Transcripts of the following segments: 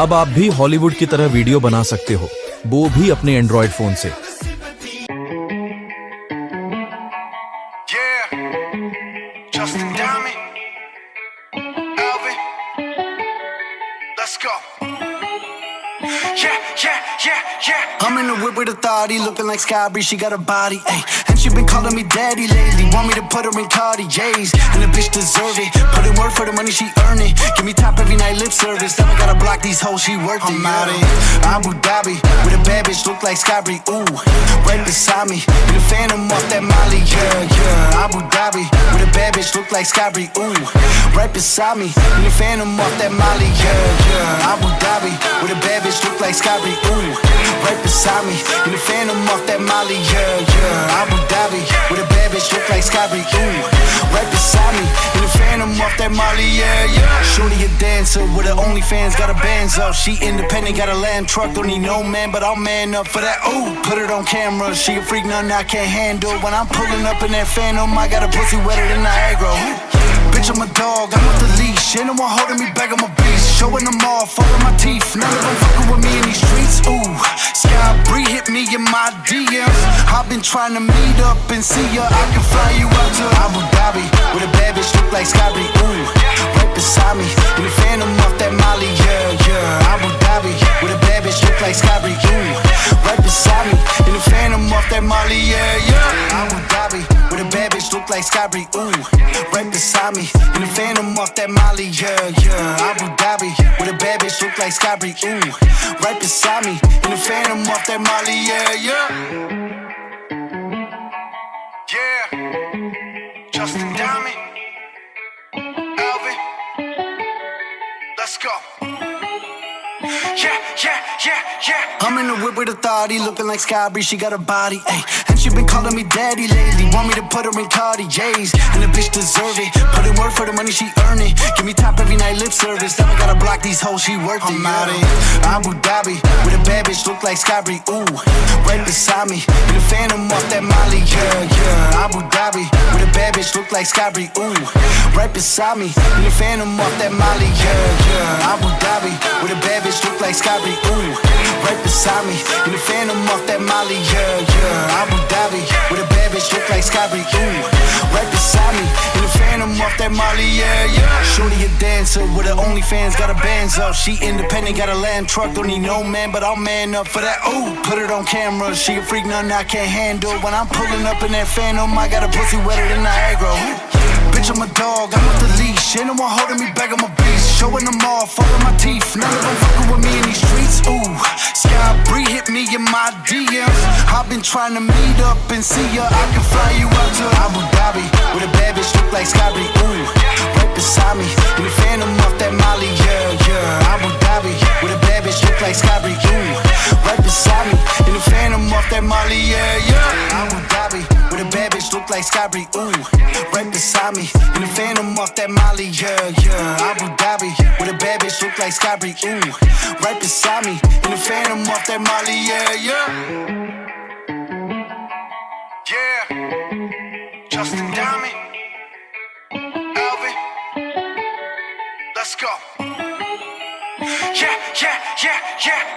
अब आप भी हॉलीवुड की तरह वीडियो बना सकते हो, वो भी अपने एंड्रॉयड फोन से। I'm in the whip with authority, looking like Sky Bree, she got a body, ayy. And she been calling me daddy lately, want me to put her in Cartiers. And the bitch deserve it, put in work for the money she earn it. Give me top every night, lip service, then I gotta block these hoes, she worth it. I'm out in Abu Dhabi, with a bad bitch, look like Sky Bree, ooh. Right beside me, in the phantom off that Molly, yeah, yeah. Abu Dhabi, with a bad bitch, look like Sky Bree, ooh. Right beside me, in the phantom off that Molly, yeah, yeah. Abu Dhabi, with a bad bitch, look like Sky Bree, ooh. Right beside me, in the phantom off that Molly, yeah, yeah. Abu Dhabi, with a bad bitch, look like Sky Bree, ooh. Right beside me, in the phantom off that Molly, yeah, yeah. Shorty a dancer with her OnlyFans, got her bands up. She independent, got a lamb truck, don't need no man, but I'll man up for that, ooh. Put it on camera, she a freak, nothing I can't handle. When I'm pulling up in that phantom, I got a pussy wetter than Niagara. Bitch, I'm a dog, I'm with the leash. Ain't no one holding me back, I'm a beast. Showing them off, all of my teeth. None of them fucking with me in these streets, ooh. Sky Bree hit me in my DMs. I've been trying to meet up and see ya. I can fly you out to Abu Dhabi, with a bad bitch look like Sky Bree, ooh. Right beside me, in the phantom off that Molly, yeah, yeah. Abu Dhabi, with a bad bitch look like Sky Bree, ooh. Right beside me, in the phantom off that Molly, yeah, yeah. Abu Dhabi, with a bad bitch look like Sky Bree, ooh. Right beside me, in the phantom off that Molly, yeah, yeah. Abu Dhabi, with a bad bitch look like Sky Bree, ooh. Right beside me, in the phantom off that Molly, yeah, yeah. Yeah, Justin Diamond, Alvin, let's go. I'm in the whip with authority, looking like Sky Bree, she got a body, ayy. And she been calling me daddy lately, want me to put her in Cartiers. And the bitch deserve it, put in work for the money she earn it. Give me top every night, lip service, then I gotta block these hoes, she worth it. I'm out in Abu Dhabi, with a bad bitch look like Sky Bree, ooh. Right beside me, in the phantom off that Molly, yeah, yeah. Abu Dhabi, with a bad bitch look like Sky Bree, ooh. Right beside me, in the phantom off that Molly, yeah, yeah. Abu Dhabi, with a bad bitch look like Sky Bree, ooh. Right beside me, in the phantom off that Molly, yeah, yeah. Abu Dhabi, with a bad bitch look like Sky Bree, ooh. Right beside me, in the phantom off that Molly, yeah, yeah. Shorty a dancer with her OnlyFans, got her bands up. She independent, got a lamb truck, don't need no man, but I'll man up for that, ooh. Put it on camera, she a freak, nothing I can't handle. When I'm pulling up in that phantom, I got a pussy wetter than Niagara. Bitch, I'm a dog, I'm with the leash. Ain't no one holding me back, I'm a beast. Showing them off, all of my teeth. None of them fucking with me in these streets, ooh. Sky Bree hit me in my DMs. I've been trying to meet up and see ya. I can fly you out to Abu Dhabi, with a bad bitch look like Sky Bree, ooh. Right beside me, in the phantom off that Molly, yeah, yeah. Abu Dhabi, with a bad bitch look like Sky Bree, ooh. Right beside me, in the phantom off that Molly, yeah, yeah. Abu Dhabi, with a bad bitch look like Sky Bree, ooh. Right beside me, in the phantom off that Molly, yeah, yeah. Abu Dhabi, with a bad bitch look like Sky Bree, ooh. Right beside me, in the phantom off that Molly, yeah, yeah. Yeah, Justin Diamond, Alvin, let's go.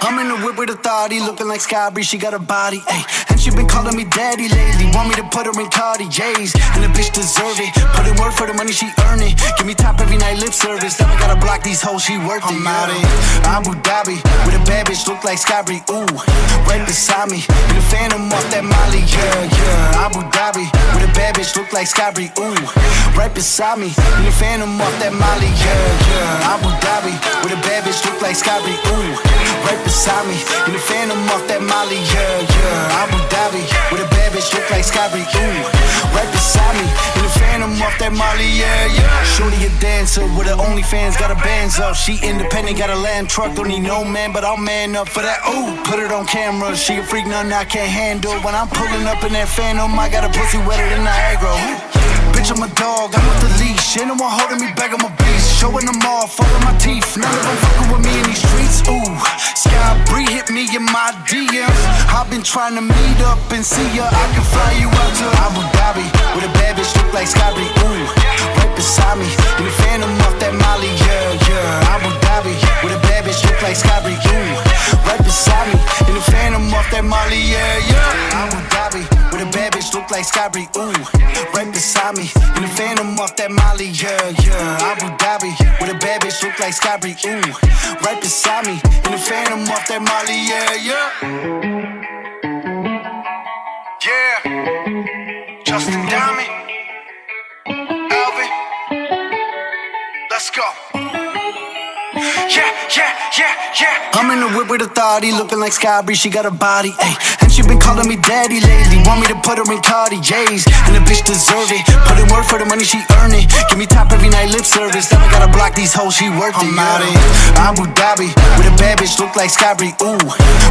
I'm in the whip with authority, looking like Sky Bree, she got a body, ayy. And she been calling me daddy lately, want me to put her in Cartiers. And the bitch deserve it, put in work for the money she earn it. Give me top every night, lip service, then I gotta block these hoes, she worth it. I'm out in Abu Dhabi, with a bad bitch look like Sky Bree, ooh. Right beside me, in the phantom off that Molly, yeah, yeah. Abu Dhabi, with a bad bitch look like Sky Bree, ooh. Right beside me, in the phantom off that Molly, yeah, yeah. Abu Dhabi, with a bad bitch look like Sky Bree, ooh. Right beside me, in the phantom off that Molly, yeah, yeah. Abu Dhabi, with a bad bitch look like Sky Bree, ooh. Right beside me, in the phantom off that Molly, yeah, yeah. Shorty a dancer with her OnlyFans, got her bands up. She independent, got a lamb truck, don't need no man, but I'll man up for that, ooh. Put it on camera, she a freak, nothing I can't handle. When I'm pulling up in that phantom, I got a pussy wetter than Niagara. Bitch, I'm a dog, I'm with the leash. Ain't no one holding me back, I'm a beast. Showing them off, all of my teeth. None of them fucking with me in these streets, ooh. Sky Bree hit me in my DMs. I've been trying to meet up and see ya. I can fly you out to Abu Dhabi, with a bad bitch look like Sky Bree, ooh. Right beside me in the Phantom off that Molly, yeah, yeah. Abu Dhabi with a bad bitch look like Scotty, right beside me in the Phantom off that Molly, yeah, yeah. Abu Dhabi with a bad bitch look like Scotty, right beside me in the Phantom off that Molly, yeah, yeah. Abu Dhabi with a bad bitch look like Scotty, right beside me in the Phantom off that Molly, yeah, yeah. Yeah, Justin Diamond, Alvin, let's go. Yeah, yeah, yeah, yeah. I'm in the whip with authority, looking like Sky Bree, she got a body, ayy. And she been calling me daddy lately, want me to put her in Cartiers. And the bitch deserve it, put in work for the money she earn it. Give me top every night lip service, then I gotta block these hoes, she worth it. I'm out in Abu Dhabi, with a bad bitch look like Sky Bree,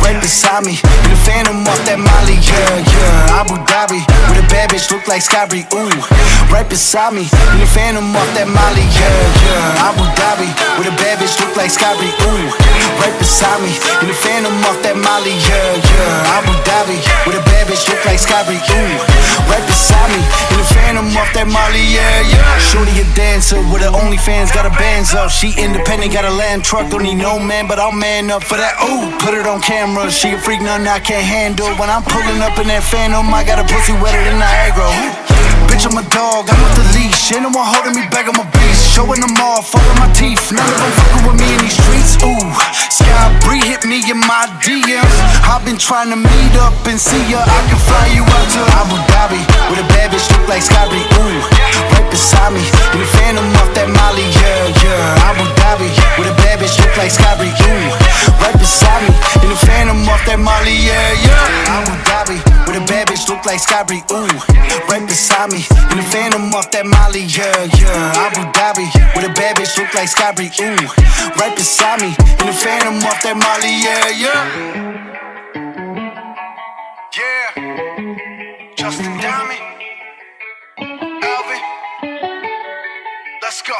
right beside me, in the Phantom off that Molly, yeah, yeah. Abu Dhabi, with a bad bitch look like Sky Bree, right beside me, in the Phantom off that Molly, yeah, yeah. Abu Dhabi, with a bad bitch look like Sky Bree, right beside me, in the Phantom off that Molly, yeah, yeah. Abu Dhabi, with a bad bitch look like Sky Bree, right beside me, in the Phantom off that Molly, yeah, yeah. Shorty a dancer with her OnlyFans, got her bands up. She independent, got a land truck, don't need no man, but I'll man up for that. Ooh, put it on camera, she a freak, nothing I can't handle. When I'm pulling up in that Phantom, I got a pussy wetter than Niagara. Bitch, I'm a dog, I'm with the leash. Ain't no one holding me back, I'm a beast. Showing them off, all of my teeth. None of them fucking with me in these streets. Ooh, Sky Bree hit me in my DMs. I've been trying to meet up and see ya. I can fly you out to Abu Dhabi with a bad bitch look like Sky Bree. Right beside me in the Phantom off that Molly, yeah, yeah. Abu Dhabi with a bad bitch look like Sky Bree. Right beside me in the Phantom off that Molly, yeah, yeah. Abu Dhabi with a bad bitch look like Sky Bree. Right beside me in the Phantom off that Molly, yeah, yeah. Abu Dhabi with a bad bitch look like Sky Bree, right beside me in the Phantom off that Molly, yeah, yeah. Yeah, Justin Diamond, Alvin, let's go.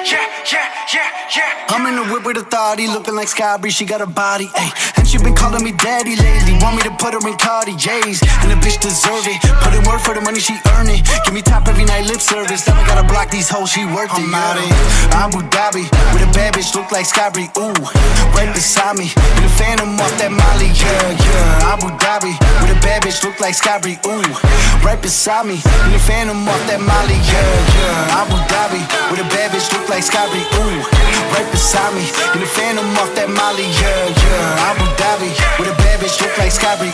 Yeah, yeah, yeah, yeah. I'm in the whip with authority, looking like Sky Bree, she got a body, ayy. And she been calling me daddy lately, want me to put her in Cartiers. And the bitch deserve it, put in work for the money she earn it. Give me top every night lip service, then I gotta block these hoes, she worth it. I'm out in Abu Dhabi, with a bad bitch look like Sky Bree, right beside me, in the Phantom off that Molly, yeah, yeah. Abu Dhabi, with a bad bitch look like Sky Bree, right beside me, in the Phantom off that Molly, yeah, yeah. Abu Dhabi, with a bad bitch look like Sky Bree, right beside me, in the Phantom off that Molly, yeah, yeah. Abu Dhabi, with a bad bitch look like Sky Bree,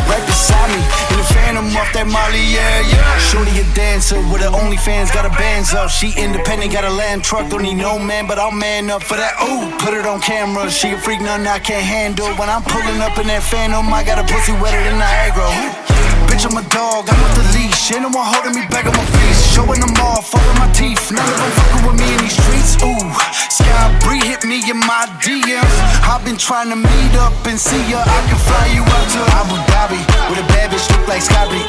right beside me, in the Phantom off that Molly, yeah, yeah. Shorty a dancer with her OnlyFans, got her bands up. She independent, got a land truck, don't need no man, but I'll man up for that. Ooh, put it on camera, she a freak, nothing I can't handle. When I'm pulling up in that Phantom, I got a pussy wetter than Niagara. Bitch, I'm a dog, I'm with the leash. Ain't no one holding me back, I'm a beast. Showing them off, all of my teeth. None of them fucking with me in these streets. Ooh, Sky Bree hit me in my DMs. I've been trying to meet up and see ya. I can fly you out to Abu Dhabi with a bad bitch look like Sky Bree.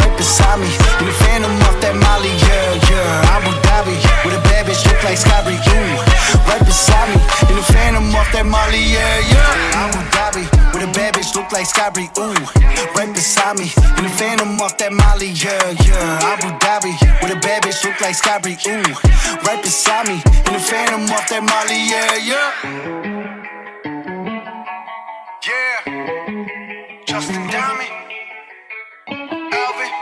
Right beside me in the Phantom off that Molly, yeah, yeah. Abu Dhabi with a bad bitch look like Sky Bree. Right beside me in the Phantom off that Molly, yeah, yeah. Abu Dhabi with a bad bitch look like Sky Bree. Right beside me in the Phantom off that Molly, yeah, yeah. Abu Dhabi with a bad bitch look like Sky Bree. Right beside me in the Phantom off that Molly, yeah, yeah. Yeah, Justin Diamond, Alvin,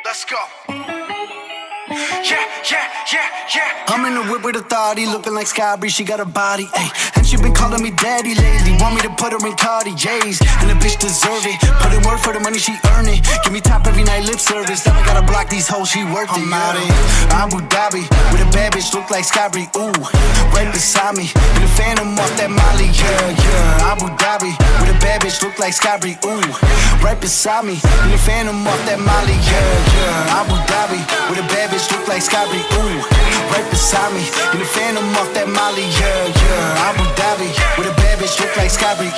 let's go. Yeah, yeah, yeah, yeah. I'm in the whip with authority, looking like Sky Bree, she got a body, ayy. And she been calling me daddy lately, want me to put her in Cartiers. And the bitch deserve it, put in work for the money she earn it. Give me top every night lip service, then I gotta block these hoes, she worth it. I'm out in Abu Dhabi, with a bad bitch look like Sky Bree, right beside me, in the Phantom off that Molly, yeah, yeah. Abu Dhabi, with a bad bitch look like Sky Bree, right beside me, in the Phantom off that Molly, yeah, yeah. Abu Dhabi, with a bad bitch look like Sky Bree, right beside me, in the Phantom off that Molly, yeah, yeah. Abu Dhabi, with a bad bitch look like Sky Bree,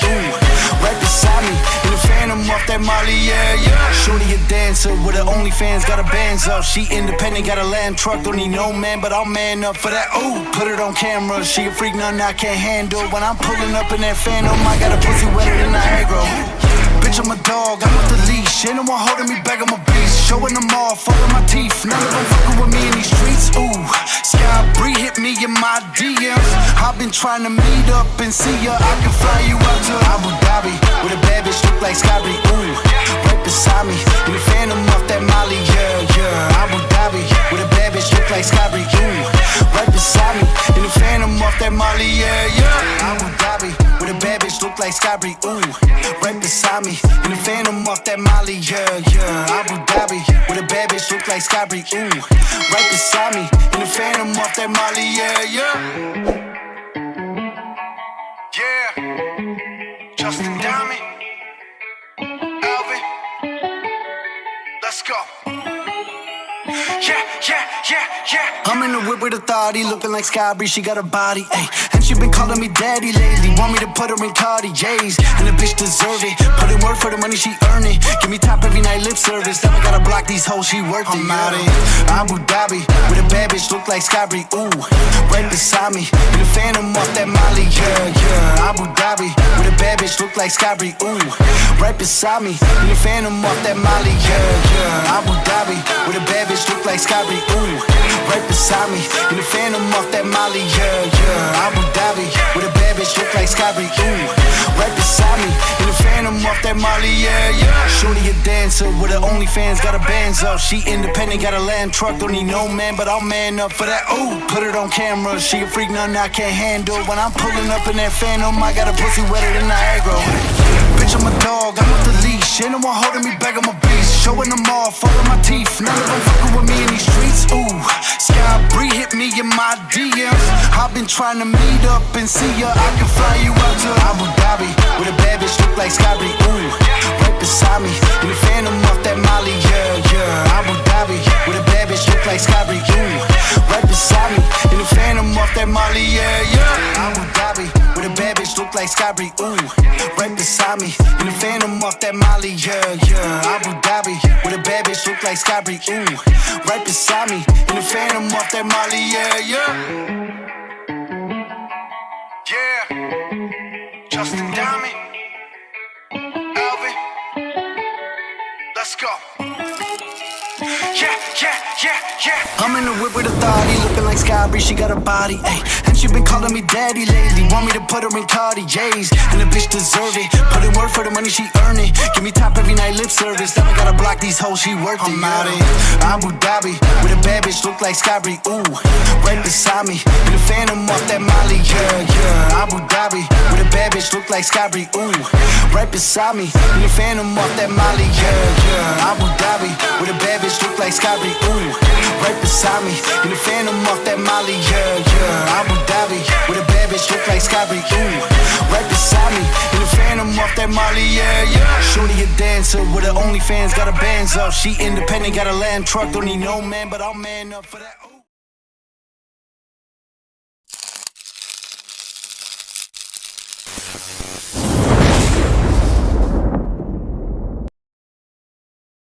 right beside me, in the Phantom off that Molly, yeah, yeah. Shorty a dancer with her OnlyFans, got her bands up. She independent, got a land truck, don't need no man, but I'll man up for that. Ooh, put it on camera, she a freak, nothing I can't handle. When I'm pulling up in that Phantom, I got a pussy wetter than Niagara. Bitch, I'm a dog, I'm with the leash. Ain't no one holding me back, I'm a beast. Showing them all, following my teeth. None of them fucking with me in these streets. Ooh, Sky Bree hit me in my DMs. I've been trying to meet up and see ya. I can fly you out to Abu Dhabi with a bad bitch look like Sky Bree. Ooh, right beside me in the Phantom off that Molly. Yeah, yeah. Abu Dhabi with a bad bitch look like Sky Bree. Ooh, right beside me in the Phantom off that Molly. Yeah, yeah. Abu Dhabi with a bad bitch look like Sky Bree. Ooh, right beside me in the Phantom off that Molly. Yeah, yeah. Abu Dhabi with a bad bitch look like Sky Bree. Ooh, right beside me in the Phantom off that Molly. Yeah, yeah. Yeah. Justin Diamond, Alvin, let's go. Yeah, yeah, yeah, yeah. I'm in the whip with authority, looking like Sky Bree, she got a body, ayy. And she been calling me daddy lately, want me to put her in Cartiers. And the bitch deserve it, put in work for the money, she earn it. Give me top every night, lip service, now I gotta block these hoes, she worth it. I'm out in Abu Dhabi, with a bad bitch, look like Sky Bree, ooh. Right beside me, in the Phantom off that Molly, yeah, yeah. Abu Dhabi, with a bad bitch, look like Sky Bree, ooh. Right beside me, in the Phantom off that Molly, yeah, yeah. Abu Dhabi, with a bad bitch, look like Sky Bree, ooh. Right beside me, in the Phantom off that Molly, yeah, yeah. Abu Dhabi, with a bad bitch, look like Sky Bree, ooh. Right beside me, in the Phantom off that Molly, yeah, yeah. Shorty a dancer, with her OnlyFans, got her bands up. She independent, got a land truck, don't need no man, but I'll man up for that, ooh. Put it on camera, she a freak, nothing I can't handle. When I'm pulling up in that Phantom, I got a pussy wetter than Niagara. Bitch, I'm a dog, I'm with the leash. Ain't no one holding me back, I'm a beast. Showing them all, following my teeth. None of them fucking with me in these streets. Ooh, Sky Bree hit me in my DMs. I've been trying to meet up and see ya. I can fly you out to Abu Dhabi with a bad bitch look like Sky Bree. Ooh, right beside me in the Phantom off that Molly. Yeah, yeah. Abu Dhabi with a bad bitch look like Sky Bree. Ooh, right beside me in the Phantom off that Molly. Yeah, yeah. Abu Dhabi with a bad bitch look like Sky Bree. Ooh, right beside me in the Phantom off that Molly. Yeah, yeah. Abu Dhabi with a bad bitch look like Sky Bree. Ooh, right beside me in the Phantom off that Molly. Yeah, yeah. Yeah. Justin Diamond, Alvin, let's go. Yeah, yeah, yeah, yeah. I'm in the whip with authority, looking like Sky Bree, she got a body, ayy. And she been calling me daddy lately, want me to put her in Cartiers. And the bitch deserve it, put in work for the money, she earn it. Give me top every night, lip service, now I gotta block these hoes, she worth it. I'm out in Abu Dhabi, with a bad bitch, look like Sky Bree, ooh. Right beside me, in the Phantom off that Molly, yeah, yeah. Abu Dhabi, with a bad bitch, look like Sky Bree, ooh. Right beside me, in the Phantom off that Molly, yeah, yeah. Abu Dhabi, with a bad bitch, look like Sky Bree, ooh. Right beside me, in the Phantom off that Molly, yeah, yeah. Abu Dhabi, with a bad bitch, look like Sky Bree, ooh. Right beside me, in the Phantom off that Molly, yeah, yeah. Shorty a dancer, with her OnlyFans, got her bands up. She independent, got a land truck, don't need no man, but I'll man up for that.